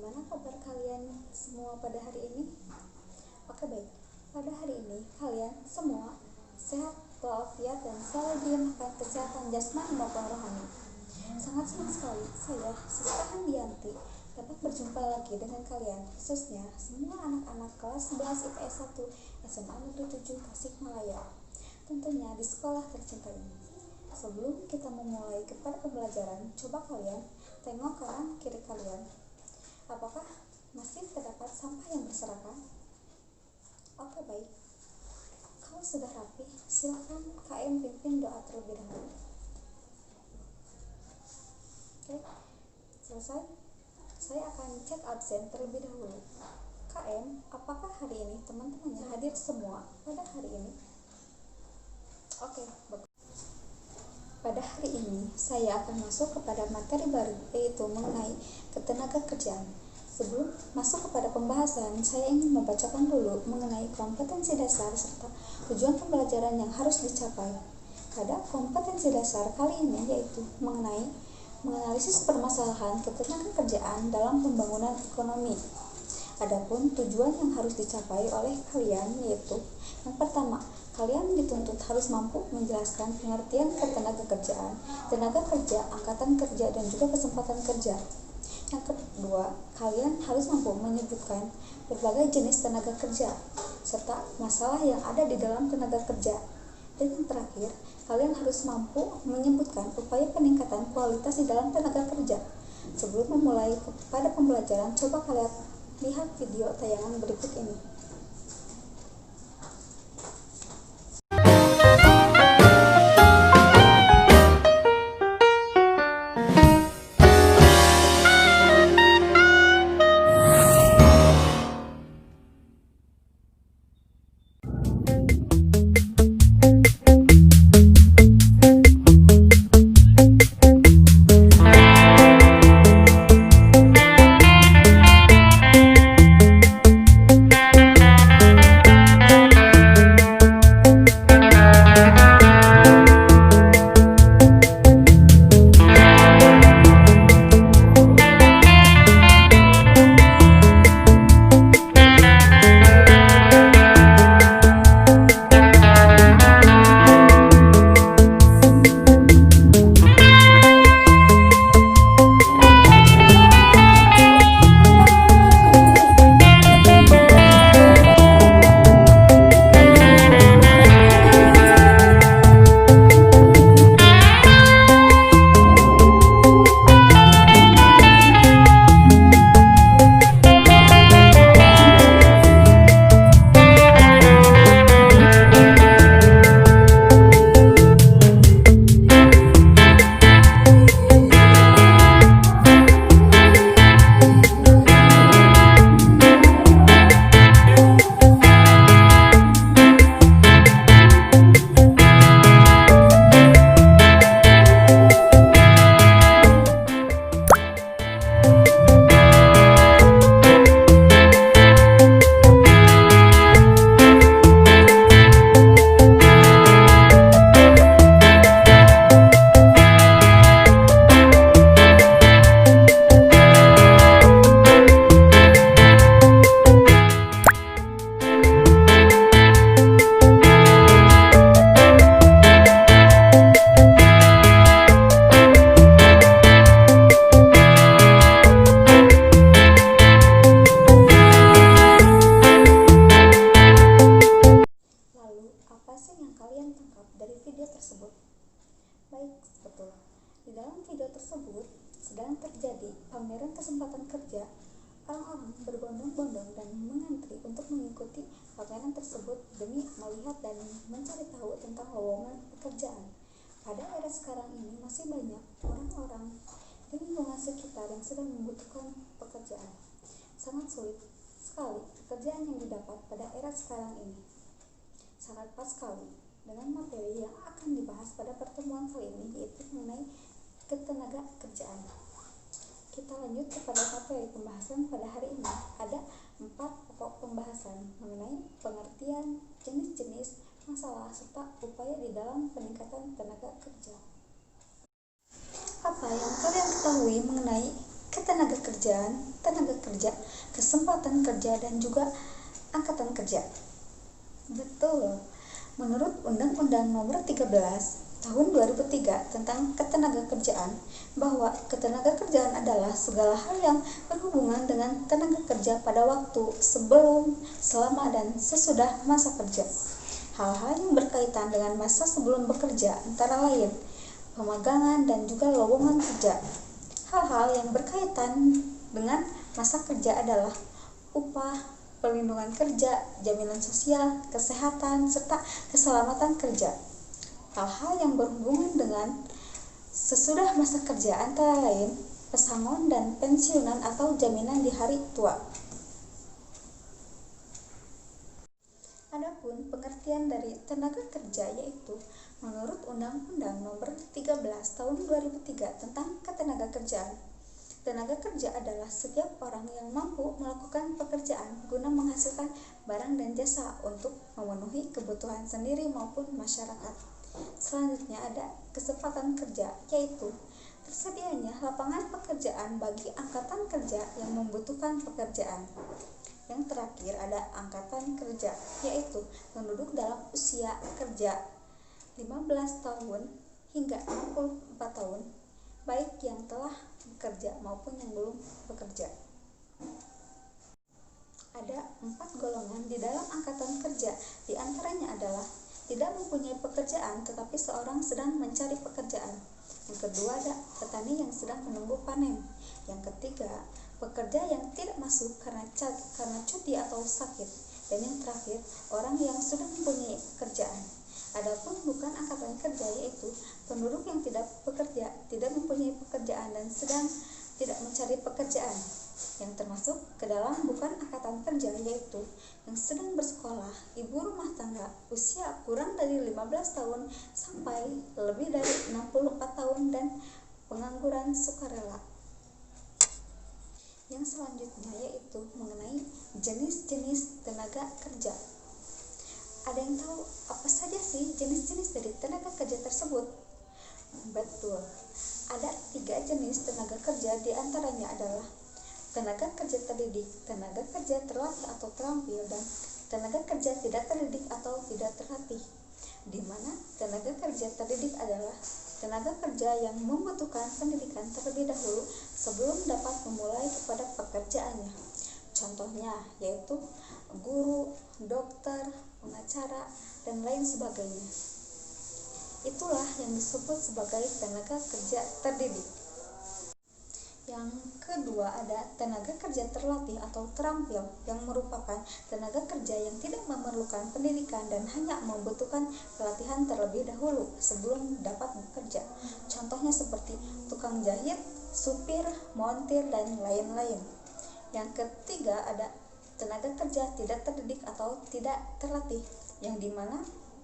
Bagaimana kabar kalian semua pada hari ini? Oke, baik. Pada hari ini kalian semua sehat walafiat dan selalu dilimpahkan kesehatan jasmani maupun rohani. Sangat senang sekali saya, Siska Handianti, dapat berjumpa lagi dengan kalian, khususnya semua anak-anak kelas 11 IPS 1 SMA Negeri 7 Tasikmalaya. Tentunya di sekolah tercinta ini. Sebelum kita memulai kepada pembelajaran, coba kalian tengok kanan kiri kalian. Apakah masih terdapat sampah yang berserakan? Oke, baik. Kalau sudah rapi, silakan KM pimpin doa terlebih dahulu. Oke, selesai. Saya akan cek absen terlebih dahulu. KM, apakah hari ini teman-temannya hadir semua pada hari ini? Oke, bagus. Pada hari ini, saya akan masuk kepada materi baru, yaitu mengenai ketenaga kerjaan. Sebelum masuk kepada pembahasan, saya ingin membacakan dulu mengenai kompetensi dasar serta tujuan pembelajaran yang harus dicapai. Pada kompetensi dasar kali ini yaitu mengenai menganalisis permasalahan ketenaga kerjaan dalam pembangunan ekonomi. Adapun tujuan yang harus dicapai oleh kalian yaitu yang pertama, kalian dituntut harus mampu menjelaskan pengertian ketenaga kerjaan, tenaga kerja, angkatan kerja, dan juga kesempatan kerja. Yang kedua, kalian harus mampu menyebutkan berbagai jenis tenaga kerja, serta masalah yang ada di dalam tenaga kerja. Dan yang terakhir, kalian harus mampu menyebutkan upaya peningkatan kualitas di dalam tenaga kerja. Sebelum memulai pada pembelajaran, coba kalian lihat video tayangan berikut ini. Baik, betul. Di dalam video tersebut sedang terjadi pameran kesempatan kerja. Orang-orang berbondong-bondong dan mengantri untuk mengikuti pameran tersebut demi melihat dan mencari tahu tentang lowongan pekerjaan. Pada era sekarang ini masih banyak orang-orang di lingkungan sekitar yang sedang membutuhkan pekerjaan. Sangat sulit sekali pekerjaan yang didapat pada era sekarang ini. Sangat pas sekali dengan materi yang akan dibahas pada pertemuan kali ini, yaitu mengenai ketenaga kerjaan. Kita lanjut kepada materi pembahasan pada hari ini. Ada 4 pokok pembahasan mengenai pengertian, jenis-jenis masalah, serta upaya di dalam peningkatan tenaga kerja. Apa yang kalian ketahui mengenai ketenagakerjaan, tenaga kerja, kesempatan kerja, dan juga angkatan kerja. Betul. Menurut Undang-Undang Nomor 13 Tahun 2003 tentang Ketenagakerjaan, bahwa ketenagakerjaan adalah segala hal yang berhubungan dengan tenaga kerja pada waktu sebelum, selama, dan sesudah masa kerja. Hal-hal yang berkaitan dengan masa sebelum bekerja antara lain pemagangan dan juga lowongan kerja. Hal-hal yang berkaitan dengan masa kerja adalah upah, perlindungan kerja, jaminan sosial, kesehatan, serta keselamatan kerja. Hal-hal yang berhubungan dengan sesudah masa kerja antara lain pesangon dan pensiunan atau jaminan di hari tua. Adapun pengertian dari tenaga kerja yaitu menurut Undang-Undang Nomor 13 Tahun 2003 tentang Ketenagakerjaan. Tenaga kerja adalah setiap orang yang mampu melakukan pekerjaan guna menghasilkan barang dan jasa untuk memenuhi kebutuhan sendiri maupun masyarakat. Selanjutnya ada kesempatan kerja, yaitu tersedianya lapangan pekerjaan bagi angkatan kerja yang membutuhkan pekerjaan. Yang terakhir ada angkatan kerja, yaitu penduduk dalam usia kerja 15 tahun hingga 64 tahun, baik yang telah bekerja maupun yang belum bekerja. Ada 4 golongan di dalam angkatan kerja, di antaranya adalah tidak mempunyai pekerjaan tetapi seorang sedang mencari pekerjaan. Yang kedua ada petani yang sedang menunggu panen. Yang ketiga, pekerja yang tidak masuk karena cuti atau sakit. Dan yang terakhir, orang yang sudah mempunyai pekerjaan. Adapun bukan angkatan kerja yaitu penduduk yang tidak bekerja, tidak mempunyai pekerjaan dan sedang tidak mencari pekerjaan. Yang termasuk ke dalam bukan angkatan kerja yaitu yang sedang bersekolah, ibu rumah tangga, usia kurang dari 15 tahun sampai lebih dari 64 tahun dan pengangguran sukarela. Yang selanjutnya yaitu mengenai jenis-jenis tenaga kerja. Ada yang tahu apa saja sih jenis-jenis dari tenaga kerja tersebut? Betul, ada 3 jenis tenaga kerja, diantaranya adalah tenaga kerja terdidik, tenaga kerja terlatih atau terampil, dan tenaga kerja tidak terdidik atau tidak terlatih. Di mana tenaga kerja terdidik adalah tenaga kerja yang membutuhkan pendidikan terlebih dahulu sebelum dapat memulai kepada pekerjaannya. Contohnya yaitu guru, dokter, pengacara, dan lain sebagainya. Itulah yang disebut sebagai tenaga kerja terdidik. Yang kedua ada tenaga kerja terlatih atau terampil, yang merupakan tenaga kerja yang tidak memerlukan pendidikan dan hanya membutuhkan pelatihan terlebih dahulu sebelum dapat bekerja. Contohnya seperti tukang jahit, supir, montir, dan lain-lain. Yang ketiga ada tenaga kerja tidak terdidik atau tidak terlatih, yang dimana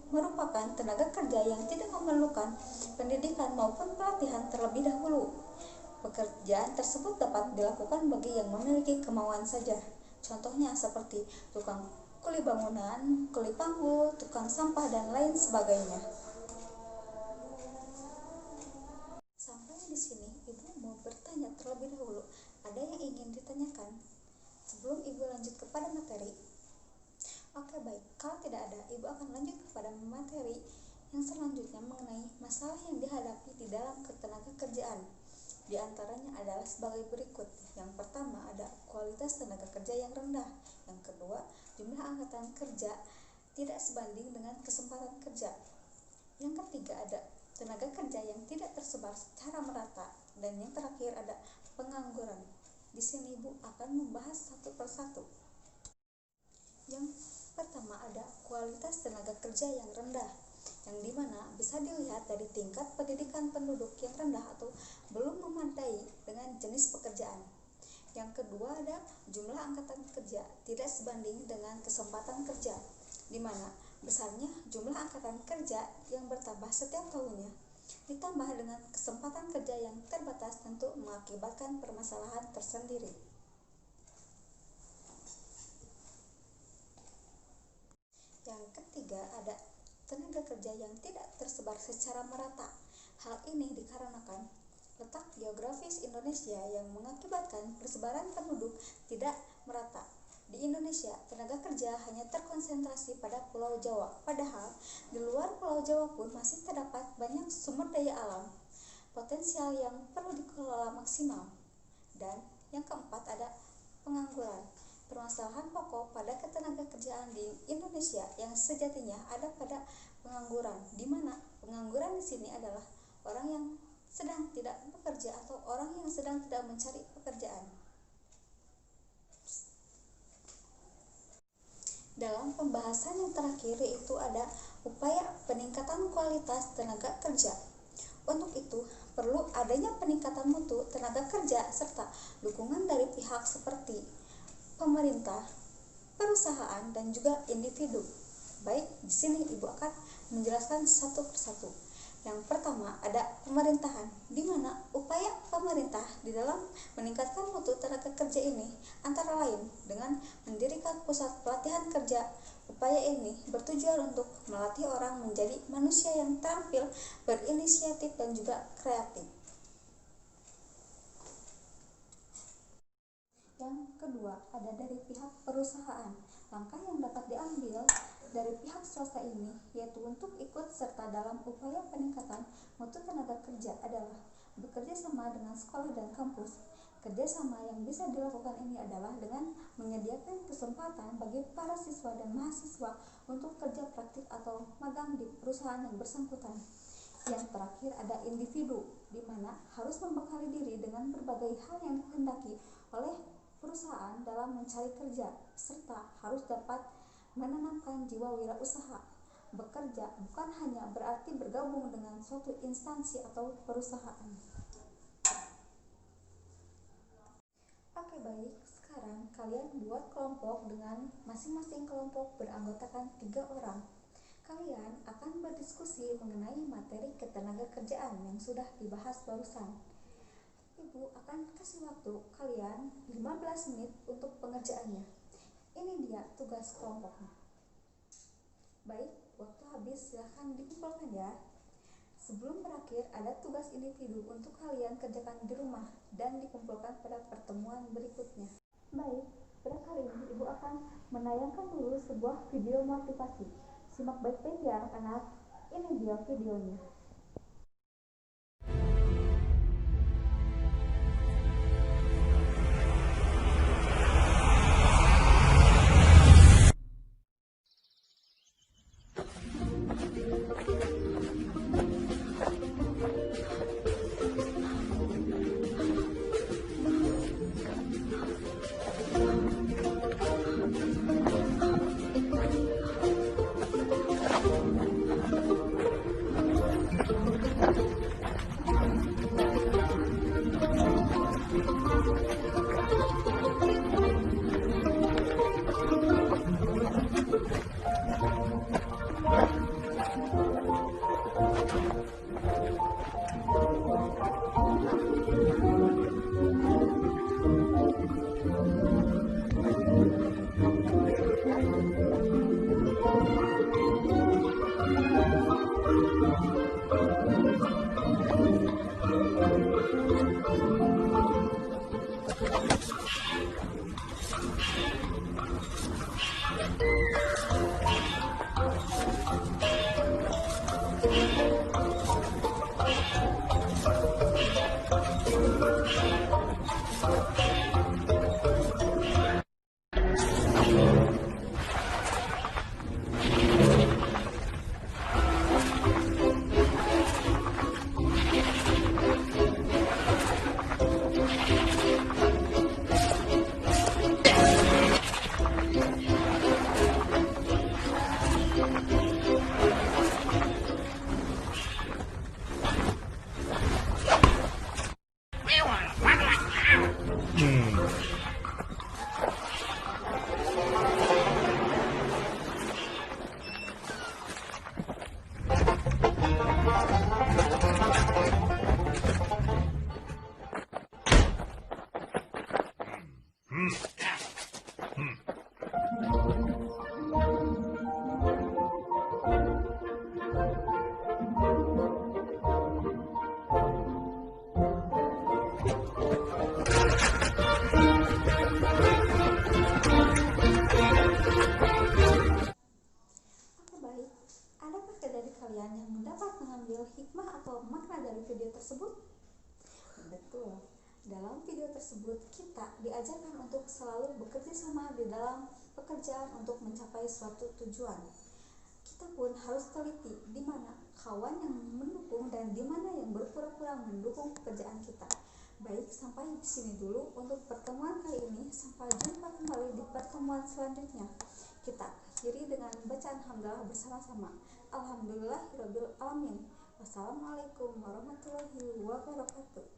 merupakan tenaga kerja yang tidak memerlukan pendidikan maupun pelatihan terlebih dahulu. Pekerjaan tersebut dapat dilakukan bagi yang memiliki kemauan saja. Contohnya seperti tukang kuli bangunan, kuli panggul, tukang sampah, dan lain sebagainya. Sampai di sini Ibu mau bertanya terlebih dahulu. Ada yang ingin ditanyakan sebelum Ibu lanjut kepada materi? Oke, baik. Kalau tidak ada, Ibu akan lanjut kepada materi yang selanjutnya mengenai masalah yang dihadapi di dalam ketenaga kerjaan. Di antaranya adalah sebagai berikut. Yang pertama ada kualitas tenaga kerja yang rendah. Yang kedua, jumlah angkatan kerja tidak sebanding dengan kesempatan kerja. Yang ketiga ada tenaga kerja yang tidak tersebar secara merata. Dan yang terakhir ada pengangguran. Di sini Ibu akan membahas satu persatu. Yang pertama ada kualitas tenaga kerja yang rendah, yang dimana bisa dilihat dari tingkat pendidikan penduduk yang rendah atau belum memadai dengan jenis pekerjaan. Yang kedua ada jumlah angkatan kerja tidak sebanding dengan kesempatan kerja, dimana besarnya jumlah angkatan kerja yang bertambah setiap tahunnya ditambah dengan kesempatan kerja yang terbatas tentu mengakibatkan permasalahan tersendiri. Yang ketiga ada tenaga kerja yang tidak tersebar secara merata. Hal ini dikarenakan Letak geografis Indonesia yang mengakibatkan persebaran penduduk tidak merata. Di Indonesia, tenaga kerja hanya terkonsentrasi pada Pulau Jawa, padahal di luar Pulau Jawa pun masih terdapat banyak sumber daya alam potensial yang perlu dikelola maksimal. Dan yang keempat ada pengangguran. Permasalahan pokok pada ketenagakerjaan di Indonesia yang sejatinya ada pada pengangguran, di mana pengangguran di sini adalah orang yang sedang tidak bekerja atau orang yang sedang tidak mencari pekerjaan. Dalam pembahasan yang terakhir yaitu ada upaya peningkatan kualitas tenaga kerja. Untuk itu, perlu adanya peningkatan mutu tenaga kerja serta dukungan dari pihak seperti pemerintah, perusahaan, dan juga individu. Baik, di sini Ibu akan menjelaskan satu persatu. Yang pertama ada pemerintahan, di mana upaya pemerintah di dalam meningkatkan mutu tenaga kerja ini antara lain dengan mendirikan pusat pelatihan kerja. Upaya ini bertujuan untuk melatih orang menjadi manusia yang terampil, berinisiatif, dan juga kreatif. Yang kedua ada dari pihak perusahaan. Langkah yang dapat diambil dari pihak swasta ini yaitu untuk ikut serta dalam upaya peningkatan mutu tenaga kerja adalah bekerja sama dengan sekolah dan kampus. Kerjasama yang bisa dilakukan ini adalah dengan menyediakan kesempatan bagi para siswa dan mahasiswa untuk kerja praktik atau magang di perusahaan yang bersangkutan. Yang terakhir ada individu, di mana harus membekali diri dengan berbagai hal yang dikehendaki oleh perusahaan dalam mencari kerja, serta harus dapat menanamkan jiwa wirausaha. Bekerja bukan hanya berarti bergabung dengan suatu instansi atau perusahaan. Oke, baik, sekarang kalian buat kelompok dengan masing-masing kelompok beranggotakan 3 orang. Kalian akan berdiskusi mengenai materi ketenagakerjaan yang sudah dibahas barusan. Ibu akan kasih waktu kalian 15 menit untuk pengerjaannya. Ini dia tugas kelompoknya. Baik, waktu habis, silahkan dikumpulkan ya. Sebelum berakhir, ada tugas individu untuk kalian kerjakan di rumah dan dikumpulkan pada pertemuan berikutnya. Baik, pada kali ini Ibu akan menayangkan dulu sebuah video motivasi. Simak baik-baik ya anak-anak. Ini dia videonya. hikmah atau makna dari video tersebut? Betul. Dalam video tersebut kita diajarkan untuk selalu bekerja sama di dalam pekerjaan untuk mencapai suatu tujuan. Kita pun harus teliti di mana kawan yang mendukung dan di mana yang berpura-pura mendukung pekerjaan kita. Baik, sampai di sini dulu untuk pertemuan kali ini. Sampai jumpa kembali di pertemuan selanjutnya. Kita akhiri dengan bacaan hamdalah bersama-sama. Alhamdulillahirabbil alamin. Wassalamualaikum warahmatullahi wabarakatuh.